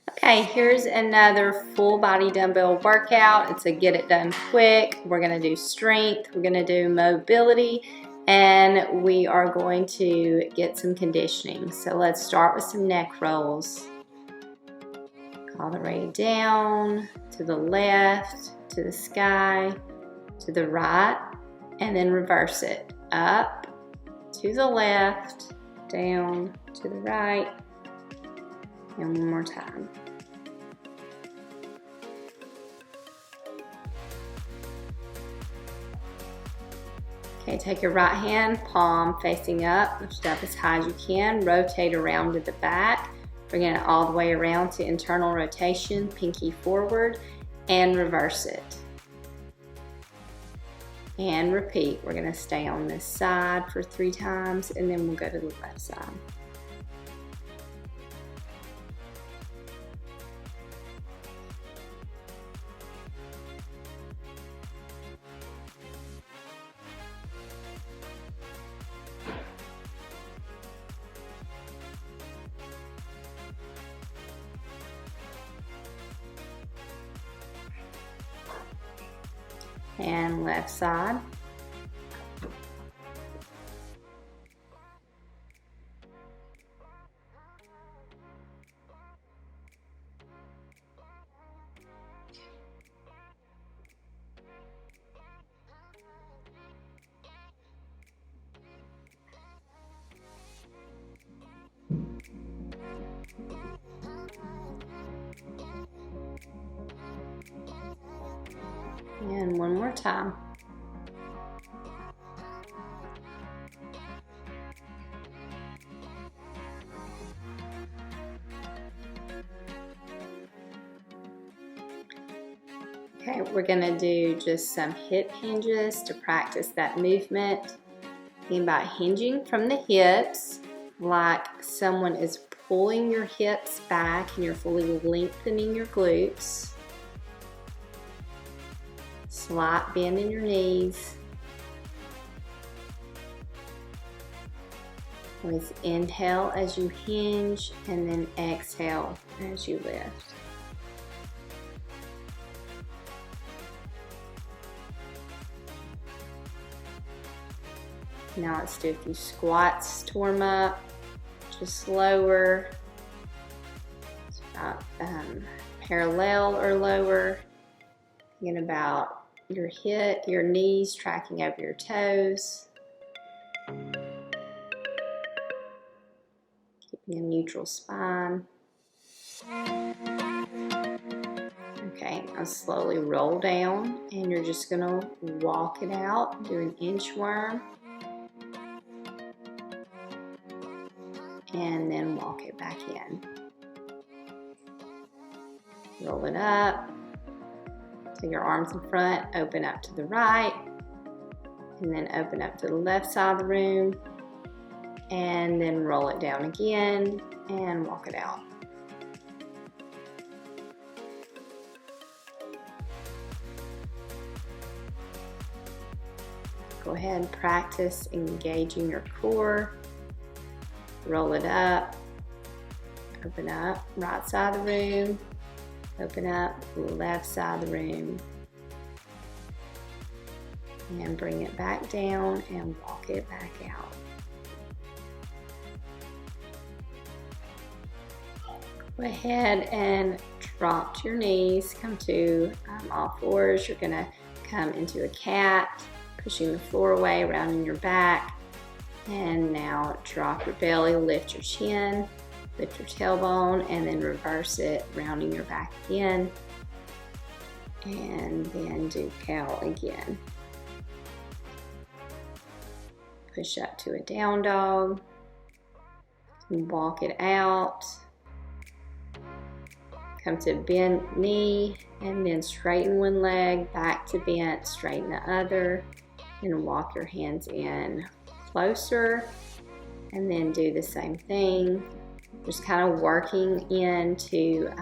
Okay, here's another full body dumbbell workout. It's a get it done quick. We're gonna do strength, we're gonna do mobility, and we are going to get some conditioning. So let's start with some neck rolls. All the way down, to the left, to the sky, to the right, and then reverse it. Up, to the left, down, to the right, and one more time. Okay, take your right hand, palm facing up, lift it up as high as you can, rotate around to the back, bringing it all the way around to internal rotation, pinky forward, and reverse it. And repeat. We're gonna stay on this side for 3 times, and then we'll go to the left side. And left side. And one more time. Okay, we're gonna do just some hip hinges to practice that movement. Think about hinging from the hips like someone is pulling your hips back and you're fully lengthening your glutes. Slight bend in your knees. Always inhale as you hinge and then exhale as you lift. Now let's do a few squats to warm up, just slower, it's about parallel or lower. Thinking about your hip, your knees tracking over your toes. Keeping a neutral spine. Okay, now slowly roll down and you're just gonna walk it out, do an inchworm. And then walk it back in. Roll it up. Take your arms in front, open up to the right, and then open up to the left side of the room, and then roll it down again and walk it out. Go ahead and practice engaging your core. Roll it up, open up, right side of the room, open up, left side of the room, and bring it back down and walk it back out. Go ahead and drop to your knees, come to all fours. You're gonna come into a cat, pushing the floor away, rounding your back. And now drop your belly, lift your chin, lift your tailbone, and then reverse it, rounding your back again. And then do cow again. Push up to a down dog. Walk it out. Come to bent knee, and then straighten one leg, back to bent, straighten the other, and walk your hands in closer, and then do the same thing. Just kind of working into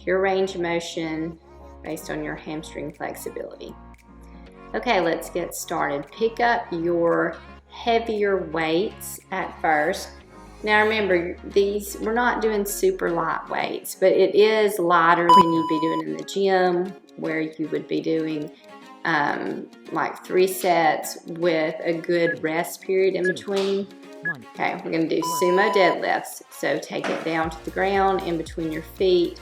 your range of motion based on your hamstring flexibility. Okay, let's get started. Pick up your heavier weights at first. Now remember, we're not doing super light weights, but it is lighter than you'd be doing in the gym, where you would be doing like 3 sets with a good rest period in between. Okay, we're gonna do sumo deadlifts. So take it down to the ground in between your feet,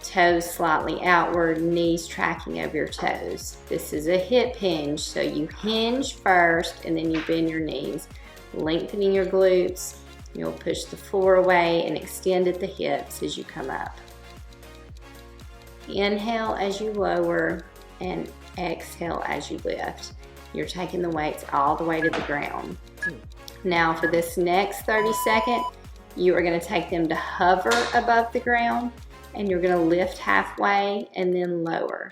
toes slightly outward, knees tracking over your toes. This is a hip hinge, so you hinge first and then you bend your knees, lengthening your glutes. You'll push the floor away and extend at the hips as you come up. Inhale as you lower and exhale as you lift. You're taking the weights all the way to the ground. Now for this next 30 seconds, you are going to take them to hover above the ground, and you're going to lift halfway and then lower.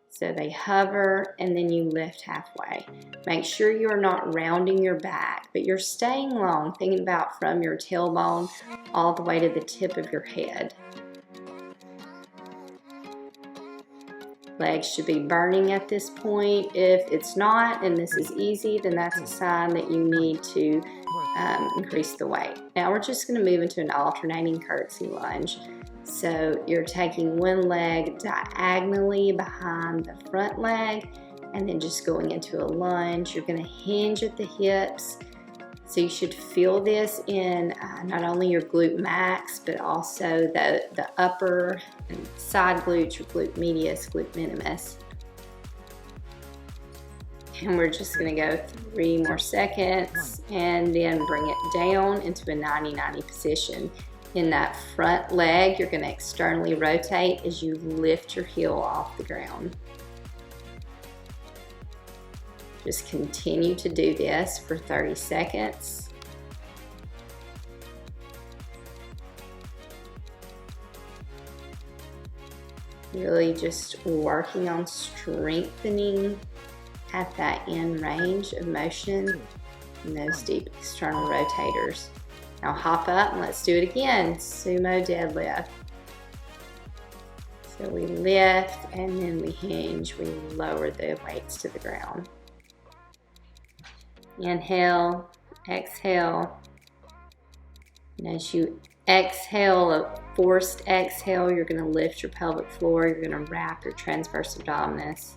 So they hover and then you lift halfway. Make sure you're not rounding your back, but you're staying long, thinking about from your tailbone all the way to the tip of your head. Legs should be burning at this point. If it's not and this is easy, then that's a sign that you need to increase the weight. Now we're just going to move into an alternating curtsy lunge. So you're taking one leg diagonally behind the front leg and then just going into a lunge. You're going to hinge at the hips. So you should feel this in not only your glute max, but also the upper and side glutes, your glute medius, glute minimus. And we're just going to go 3 more seconds and then bring it down into a 90-90 position. In that front leg, you're going to externally rotate as you lift your heel off the ground. Just continue to do this for 30 seconds. Really just working on strengthening at that end range of motion and those deep external rotators. Now hop up and let's do it again. Sumo deadlift. So we lift and then we hinge. We lower the weights to the ground. Inhale, exhale. And as you exhale, a forced exhale, you're going to lift your pelvic floor. You're going to wrap your transverse abdominis.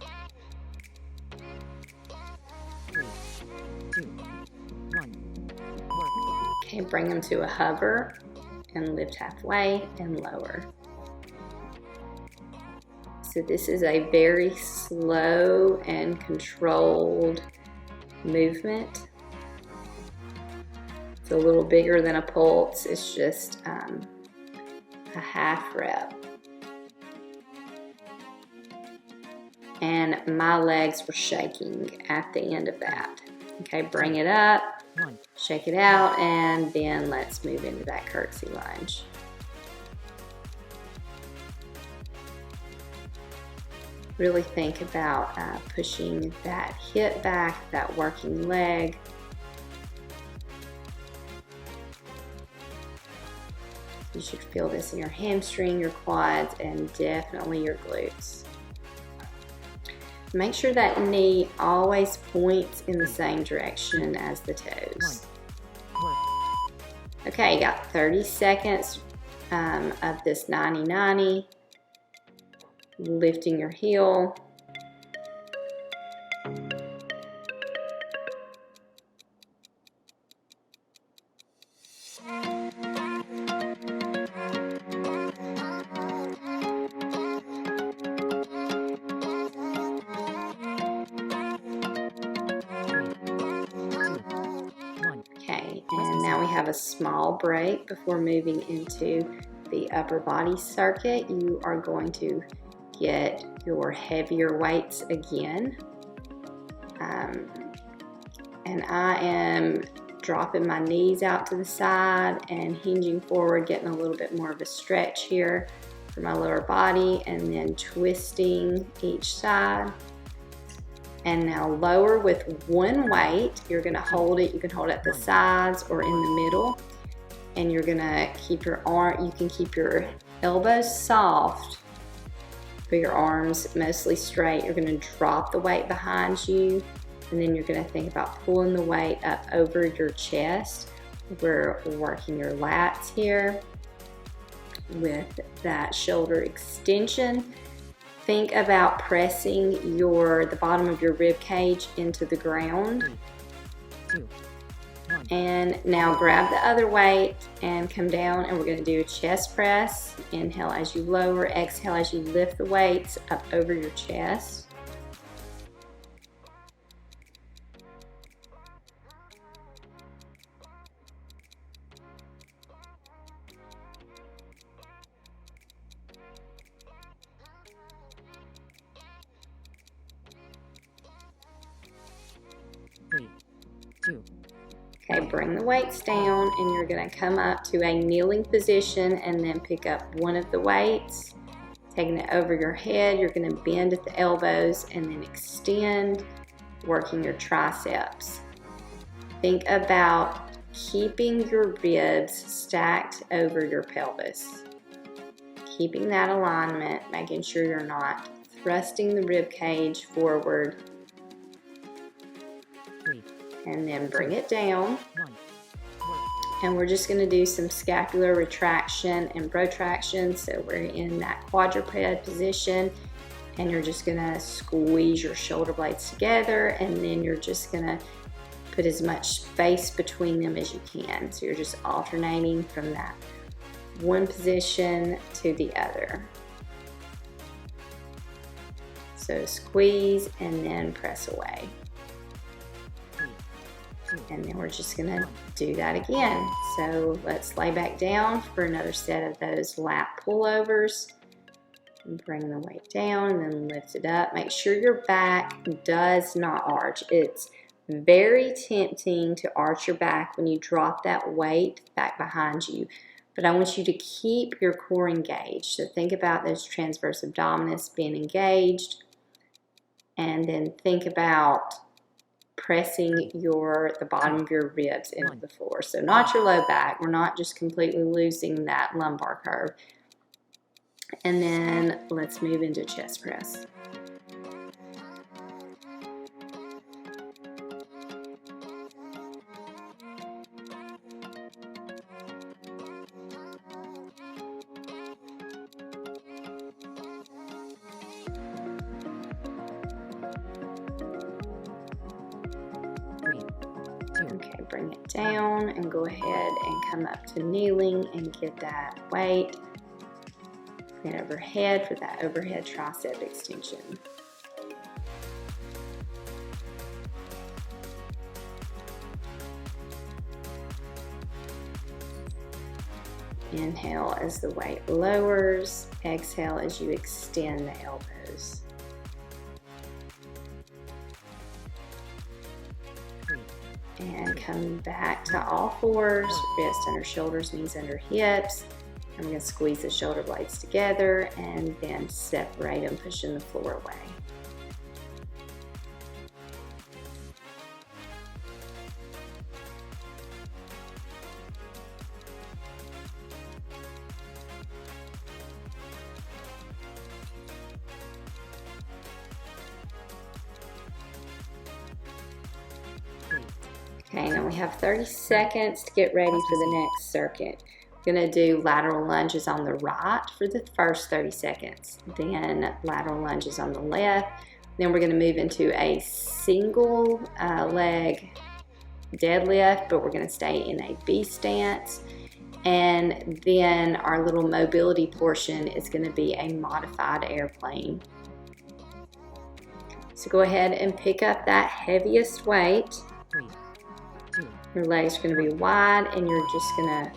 3, 2, 1. Okay, bring them to a hover and lift halfway and lower. So this is a very slow and controlled movement. It's a little bigger than a pulse. It's just a half rep. And my legs were shaking at the end of that. Okay, bring it up, shake it out, and then let's move into that curtsy lunge. Really think about pushing that hip back, that working leg. You should feel this in your hamstring, your quads, and definitely your glutes. Make sure that knee always points in the same direction as the toes. Okay, you got 30 seconds of this 90-90. Lifting your heel. Okay, and now we have a small break before moving into the upper body circuit. You are going to get your heavier weights again. And I am dropping my knees out to the side and hinging forward, getting a little bit more of a stretch here for my lower body, and then twisting each side. And now lower with one weight. You're gonna hold it. You can hold it at the sides or in the middle. And you're gonna keep your arm, you can keep your elbows soft, but your arms mostly straight. You're gonna drop the weight behind you, and then you're gonna think about pulling the weight up over your chest We're working your lats here with that shoulder extension. Think about pressing the bottom of your rib cage into the ground. 3, 2, 1. And now grab the other weight and come down, and we're going to do a chest press. Inhale as you lower, exhale as you lift the weights up over your chest. 3, 2. Okay, bring the weights down, and you're going to come up to a kneeling position and then pick up one of the weights. Taking it over your head, you're going to bend at the elbows and then extend, working your triceps. Think about keeping your ribs stacked over your pelvis. Keeping that alignment, making sure you're not thrusting the rib cage forward. 3, And then bring it down. 1. And we're just going to do some scapular retraction and protraction. So we're in that quadruped position, and you're just going to squeeze your shoulder blades together, and then you're just going to put as much space between them as you can. So you're just alternating from that one position to the other. So squeeze and then press away. And then we're just going to do that again. So let's lay back down for another set of those lat pullovers. And bring the weight down and then lift it up. Make sure your back does not arch. It's very tempting to arch your back when you drop that weight back behind you. But I want you to keep your core engaged. So think about those transverse abdominis being engaged. And then think about pressing the bottom of your ribs into the floor. So not your low back. We're not just completely losing that lumbar curve. And then let's move into chest press. Okay, bring it down and go ahead and come up to kneeling and get that weight. Bring it overhead for that overhead tricep extension. Inhale as the weight lowers. Exhale as you extend the elbows. And come back to all fours, wrist under shoulders, knees under hips. I'm going to squeeze the shoulder blades together and then separate them, pushing the floor away. Okay, now we have 30 seconds to get ready for the next circuit. We're going to do lateral lunges on the right for the first 30 seconds, then lateral lunges on the left. Then we're going to move into a single leg deadlift, but we're going to stay in a B stance. And then our little mobility portion is going to be a modified airplane. So go ahead and pick up that heaviest weight. 3, 2. Your legs are going to be wide, and you're just going to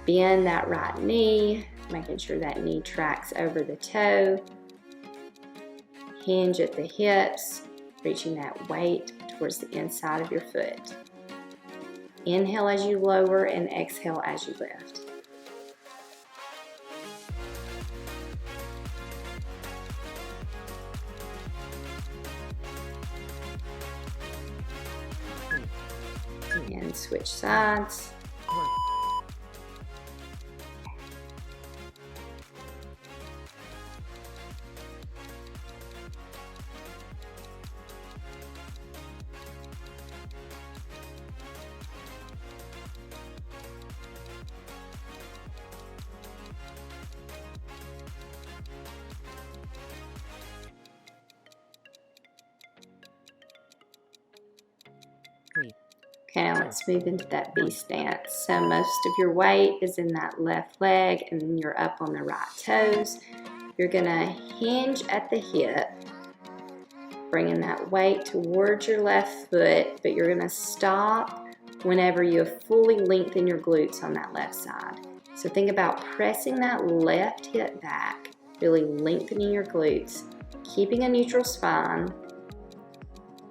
bend that right knee, making sure that knee tracks over the toe. Hinge at the hips, reaching that weight towards the inside of your foot. Inhale as you lower and exhale as you lift. And switch sides. Okay, now let's move into that B stance. So most of your weight is in that left leg and you're up on the right toes. You're gonna hinge at the hip, bringing that weight towards your left foot, but you're gonna stop whenever you fully lengthen your glutes on that left side. So think about pressing that left hip back, really lengthening your glutes, keeping a neutral spine.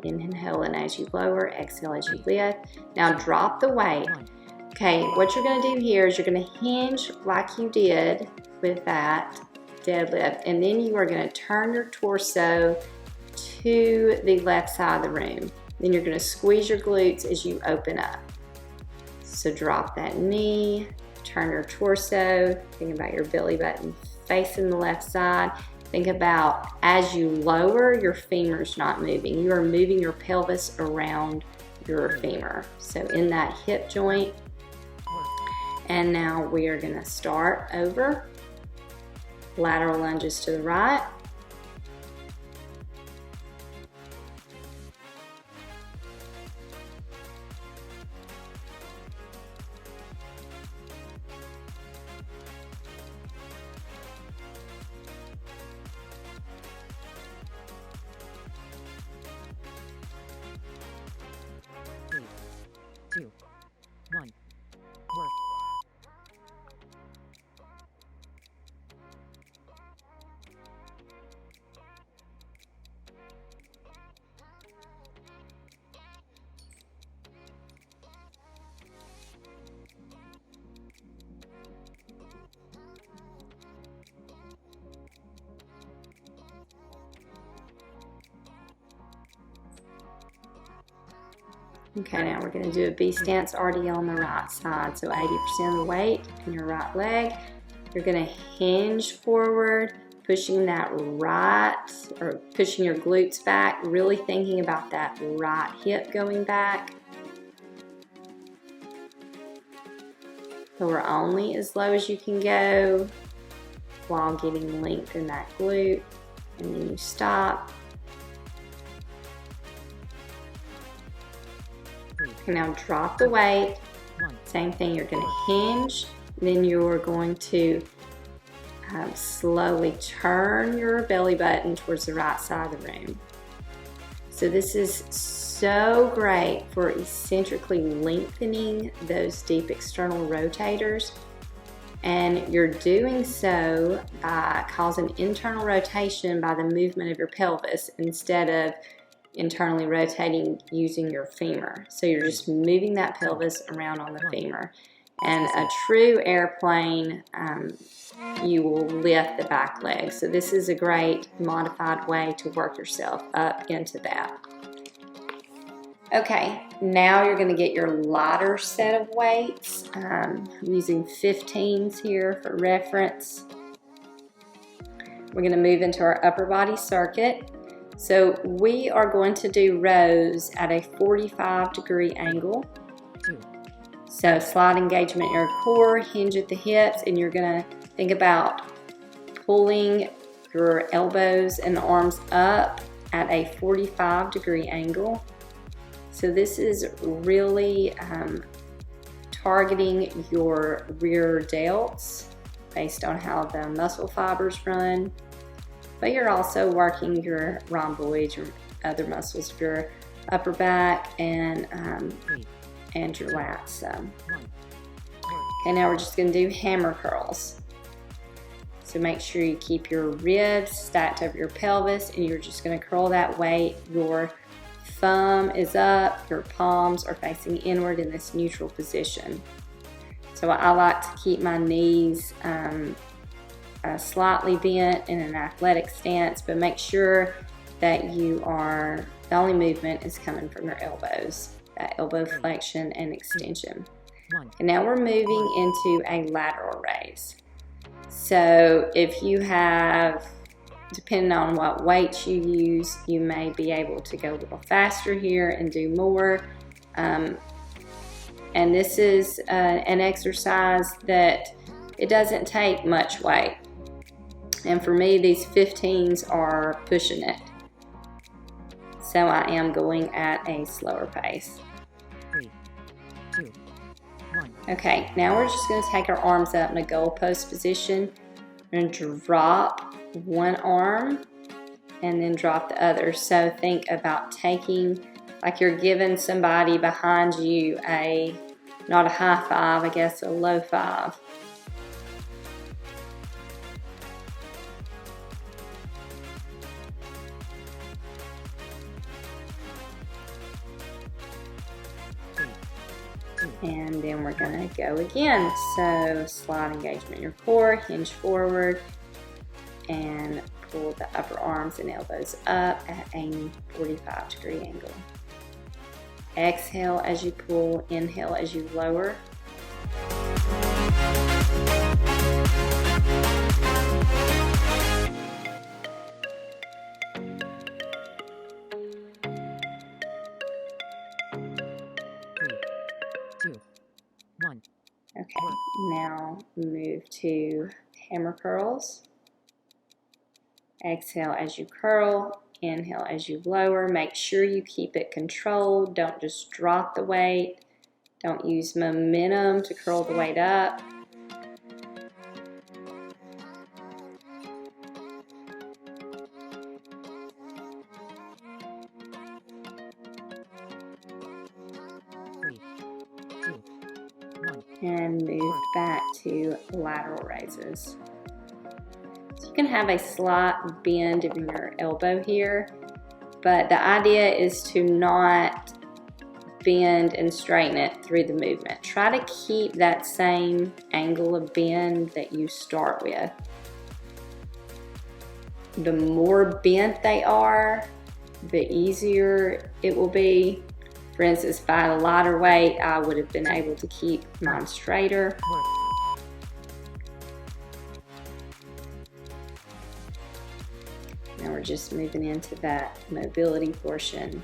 Inhaling as you lower, exhale as you lift. Now drop the weight. Okay, what you're gonna do here is you're gonna hinge like you did with that deadlift, and then you are gonna turn your torso to the left side of the room. Then you're gonna squeeze your glutes as you open up. So drop that knee, turn your torso, think about your belly button facing the left side. Think about as you lower, your femur's not moving. You are moving your pelvis around your femur. So in that hip joint. And now we are gonna start over. Lateral lunges to the right. Two, one, work. Okay, now we're gonna do a B stance already on the right side. So 80% of the weight in your right leg. You're gonna hinge forward, pushing that right, or pushing your glutes back, really thinking about that right hip going back. Lower only as low as you can go while getting length in that glute, and then you stop. Okay, now drop the weight. Same thing, you're going to hinge, then you're going to slowly turn your belly button towards the right side of the room. So this is so great for eccentrically lengthening those deep external rotators, and you're doing so by causing internal rotation by the movement of your pelvis instead of internally rotating using your femur. So you're just moving that pelvis around on the femur. And a true airplane, you will lift the back leg. So this is a great modified way to work yourself up into that. Okay, now you're gonna get your lighter set of weights. I'm using 15s here for reference. We're gonna move into our upper body circuit. So we are going to do rows at a 45-degree angle. So slight engagement in your core, hinge at the hips, and you're gonna think about pulling your elbows and arms up at a 45-degree angle. So this is really targeting your rear delts based on how the muscle fibers run. But you're also working your rhomboids, your other muscles of your upper back and your lats. So. Okay, now we're just gonna do hammer curls. So make sure you keep your ribs stacked over your pelvis, and you're just gonna curl that weight. Your thumb is up, your palms are facing inward in this neutral position. So I like to keep my knees slightly bent in an athletic stance, but make sure that you are, the only movement is coming from your elbows, that elbow flexion and extension. And now we're moving into a lateral raise. So if you have, depending on what weights you use, you may be able to go a little faster here and do more. And this is an exercise that it doesn't take much weight. And for me, these 15s are pushing it. So I am going at a slower pace. Okay, now we're just going to take our arms up in a goalpost position. We're going to drop one arm and then drop the other. So think about taking, like you're giving somebody behind you not a high five, I guess a low five. And then we're going to go again. So slide engagement in your core, hinge forward, and pull the upper arms and elbows up at a 45-degree angle. Exhale as you pull, inhale as you lower. Okay, now move to hammer curls. Exhale as you curl, inhale as you lower. Make sure you keep it controlled. Don't just drop the weight. Don't use momentum to curl the weight up. And move back to lateral raises. So you can have a slight bend in your elbow here, but the idea is to not bend and straighten it through the movement. Try to keep that same angle of bend that you start with. The more bent they are, the easier it will be. For instance, if I had a lighter weight, I would have been able to keep mine straighter. Now we're just moving into that mobility portion.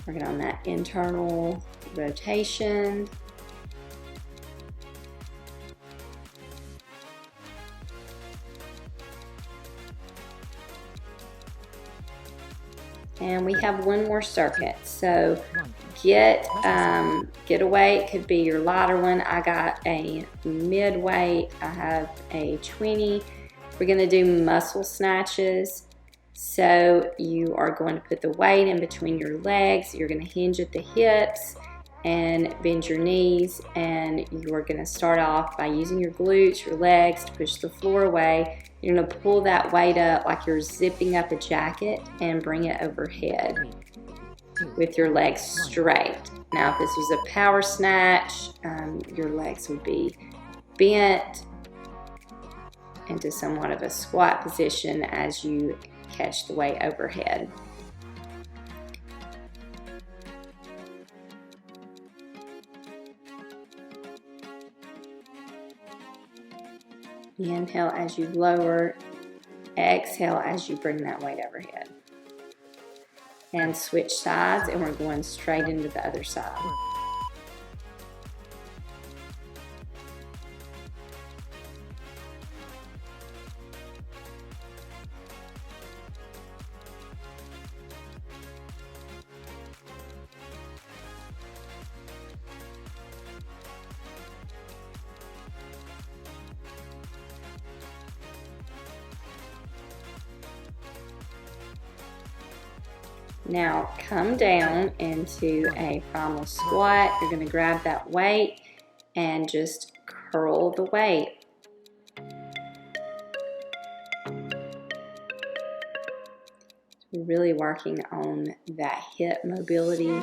Working on that internal rotation. And we have one more circuit. So get a weight, could be your lighter one. I got a mid weight, I have a 20. We're gonna do muscle snatches. So you are going to put the weight in between your legs. You're gonna hinge at the hips and bend your knees. And you are gonna start off by using your glutes, your legs to push the floor away. You're gonna pull that weight up like you're zipping up a jacket and bring it overhead with your legs straight. Now, if this was a power snatch, your legs would be bent into somewhat of a squat position as you catch the weight overhead. Inhale as you lower, exhale as you bring that weight overhead. And switch sides, and we're going straight into the other side. Now come down into a primal squat. You're going to grab that weight and just curl the weight. We're really working on that hip mobility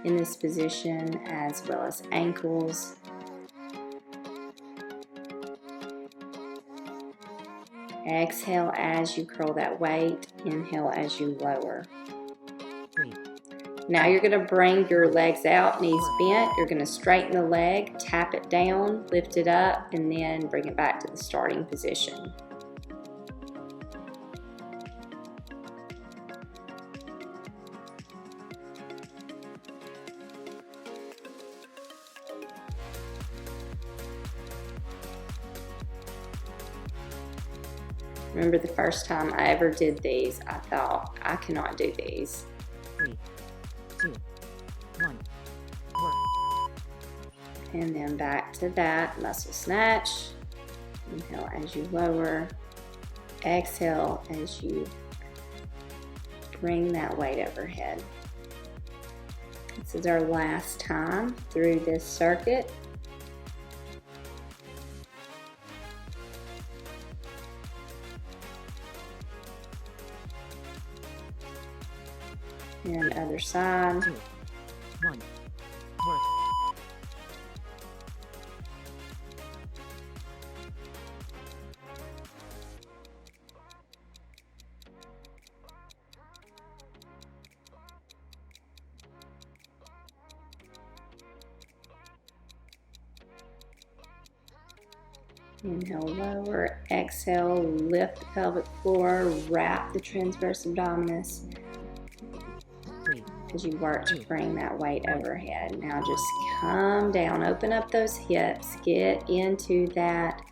in this position as well as ankles. Exhale as you curl that weight. Inhale as you lower. Now you're going to bring your legs out, knees bent. You're going to straighten the leg, tap it down, lift it up, and then bring it back to the starting position. Remember the first time I ever did these, I thought, I cannot do these. 3, 2, 1. And then back to that muscle snatch. Inhale as you lower. Exhale as you bring that weight overhead. This is our last time through this circuit. And other side. 2, 1, work. Inhale, lower, exhale, lift the pelvic floor, wrap the transverse abdominis 3, as you work to bring that weight overhead. Now just come down, open up those hips, get into that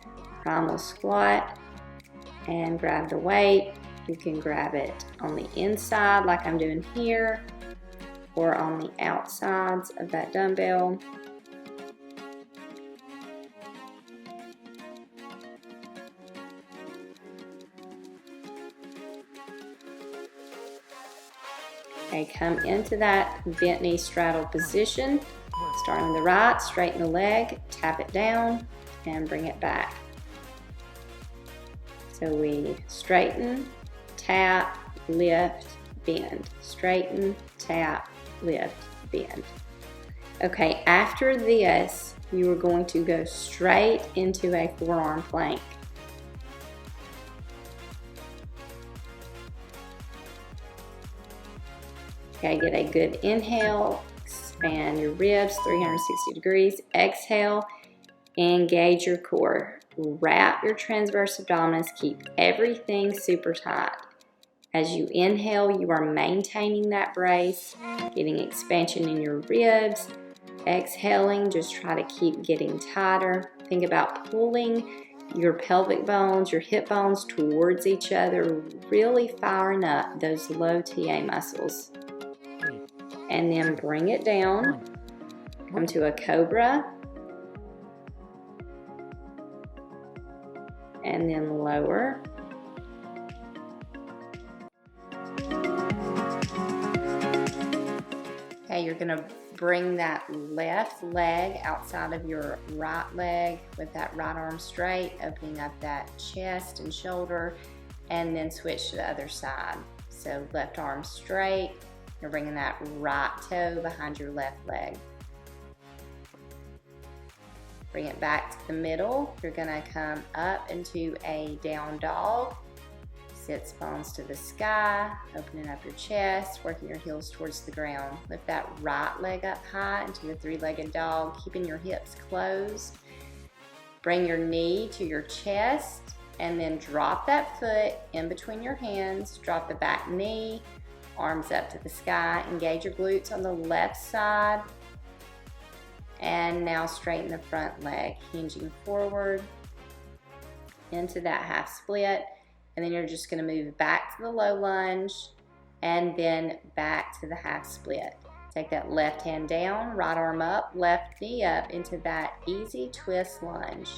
primal squat and grab the weight. You can grab it on the inside like I'm doing here or on the outsides of that dumbbell. Okay, come into that bent knee straddle position. Starting with the right, straighten the leg, tap it down, and bring it back. So we straighten, tap, lift, bend. Straighten, tap, lift, bend. Okay, after this, you are going to go straight into a forearm plank. Okay, get a good inhale, expand your ribs 360 degrees. Exhale, engage your core. Wrap your transverse abdominis, keep everything super tight. As you inhale, you are maintaining that brace, getting expansion in your ribs. Exhaling, just try to keep getting tighter. Think about pulling your pelvic bones, your hip bones towards each other, really firing up those low TA muscles. And then bring it down, come to a cobra, and then lower. Okay, you're gonna bring that left leg outside of your right leg with that right arm straight, opening up that chest and shoulder, and then switch to the other side. So left arm straight. You're bringing that right toe behind your left leg. Bring it back to the middle. You're gonna come up into a down dog. Sit bones to the sky, opening up your chest, working your heels towards the ground. Lift that right leg up high into the three-legged dog, keeping your hips closed. Bring your knee to your chest and then drop that foot in between your hands. Drop the back knee. Arms up to the sky, engage your glutes on the left side, and now straighten the front leg, hinging forward into that half split, and then you're just going to move back to the low lunge and then back to the half split. Take that left hand down, right arm up, left knee up into that easy twist lunge.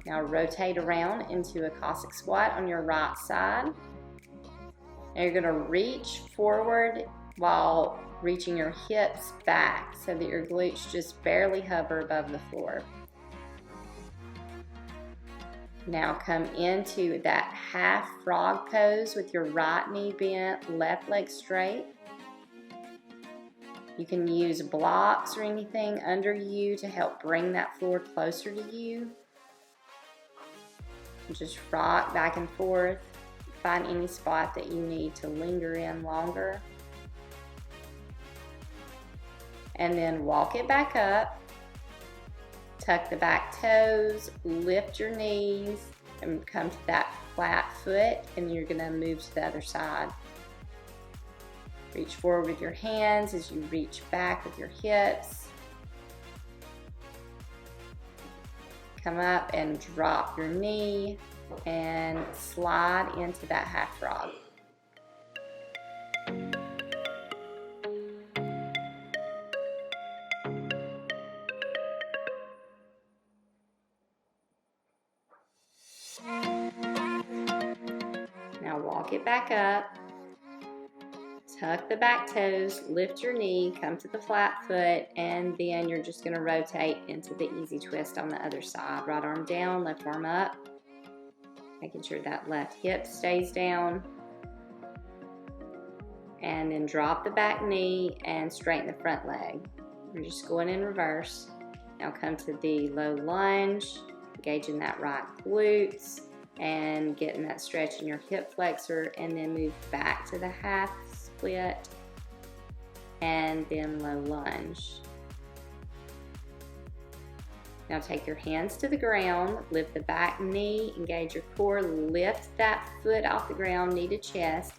Now rotate around into a Cossack squat on your right side. Now you're going to reach forward while reaching your hips back so that your glutes just barely hover above the floor. Now come into that half frog pose with your right knee bent, left leg straight. You can use blocks or anything under you to help bring that floor closer to you. Just rock back and forth. Find any spot that you need to linger in longer. And then walk it back up. Tuck the back toes, lift your knees, and come to that flat foot, and you're gonna move to the other side. Reach forward with your hands as you reach back with your hips. Come up and drop your knee and slide into that half frog. walk it back up, tuck the back toes, lift your knee, come to the flat foot, and then you're just going to rotate into the easy twist on the other side. Right arm down, left arm up, making sure that left hip stays down. And then drop the back knee and straighten the front leg. We're just going in reverse. Now come to the low lunge, engaging that right glutes and getting that stretch in your hip flexor, and then move back to the half split and then low lunge. Now take your hands to the ground, lift the back knee, engage your core, lift that foot off the ground, knee to chest,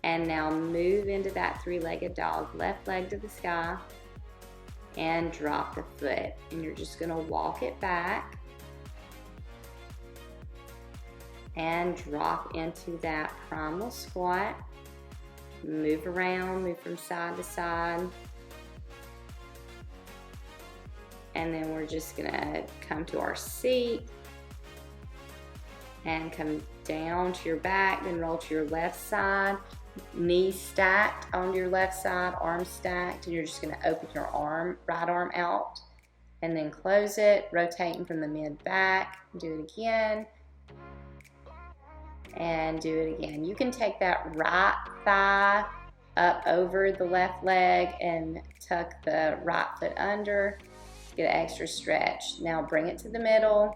and now move into that three-legged dog. Left leg to the sky and drop the foot. And you're just gonna walk it back and drop into that primal squat. Move around, move from side to side. And then we're just gonna come to our seat and come down to your back, then roll to your left side. Knees stacked on your left side, arms stacked, and you're just going to open your right arm out and then close it, rotating from the mid back. Do it again and do it again. You can take that right thigh up over the left leg and tuck the right foot under to get an extra stretch. Now bring it to the middle,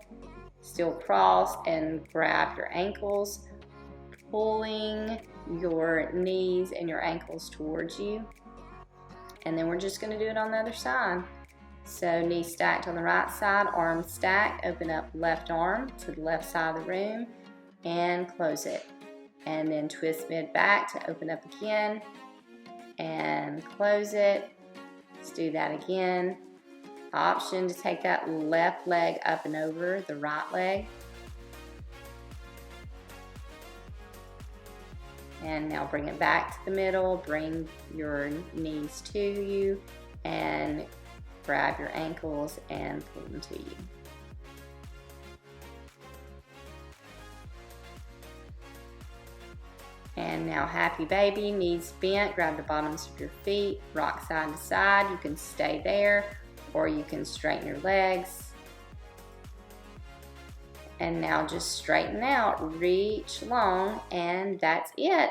still cross and grab your ankles, pulling your knees and your ankles towards you. And then we're just going to do it on the other side. So knees stacked on the right side, arms stacked, open up left arm to the left side of the room and close it. And then twist mid back to open up again and close it. Let's do that again. Option to take that left leg up and over the right leg. And now bring it back to the middle, bring your knees to you, and grab your ankles and pull them to you. And now happy baby, knees bent, grab the bottoms of your feet, rock side to side. You can stay there or you can straighten your legs. And now just straighten out, reach long, and that's it.